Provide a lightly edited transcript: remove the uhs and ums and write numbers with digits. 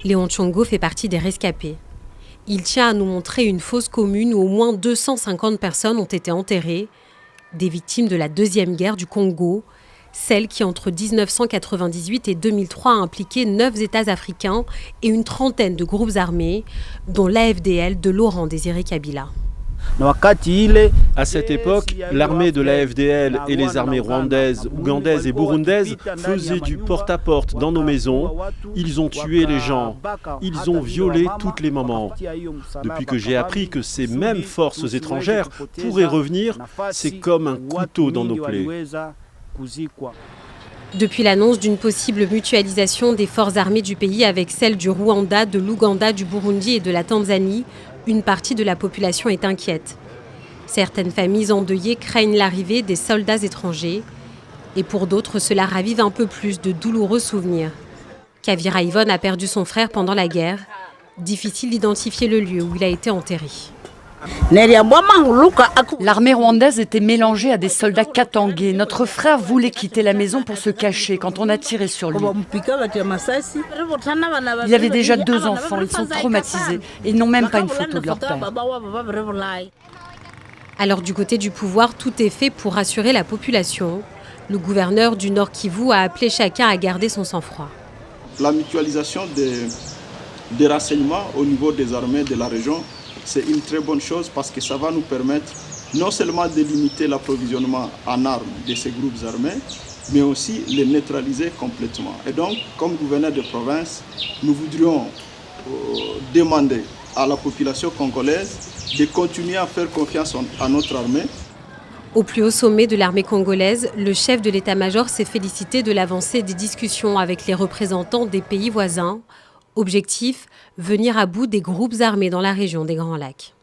Léon Tchongo fait partie des rescapés. Il tient à nous montrer une fosse commune où au moins 250 personnes ont été enterrées, des victimes de la Deuxième Guerre du Congo, celle qui entre 1998 et 2003 a impliqué 9 États africains et une trentaine de groupes armés, dont l'AFDL de Laurent Désiré Kabila. À cette époque, l'armée de l'AFDL et les armées rwandaises, ougandaises et burundaises faisaient du porte-à-porte dans nos maisons. Ils ont tué les gens, ils ont violé toutes les mamans. Depuis que j'ai appris que ces mêmes forces étrangères pourraient revenir, c'est comme un couteau dans nos plaies. Depuis l'annonce d'une possible mutualisation des forces armées du pays avec celles du Rwanda, de l'Ouganda, du Burundi et de la Tanzanie, une partie de la population est inquiète. Certaines familles endeuillées craignent l'arrivée des soldats étrangers. Et pour d'autres, cela ravive un peu plus de douloureux souvenirs. Kavira Yvonne a perdu son frère pendant la guerre. Difficile d'identifier le lieu où il a été enterré. L'armée rwandaise était mélangée à des soldats katangais. Notre frère voulait quitter la maison pour se cacher quand on a tiré sur lui. Il avait déjà 2 enfants, ils sont traumatisés et ils n'ont même pas une photo de leur père. Alors du côté du pouvoir, tout est fait pour rassurer la population. Le gouverneur du Nord Kivu a appelé chacun à garder son sang-froid. La mutualisation des renseignements au niveau des armées de la région, c'est une très bonne chose parce que ça va nous permettre non seulement de limiter l'approvisionnement en armes de ces groupes armés, mais aussi les neutraliser complètement. Et donc, comme gouverneur de province, nous voudrions demander à la population congolaise de continuer à faire confiance à notre armée. Au plus haut sommet de l'armée congolaise, le chef de l'état-major s'est félicité de l'avancée des discussions avec les représentants des pays voisins. Objectif, venir à bout des groupes armés dans la région des Grands Lacs.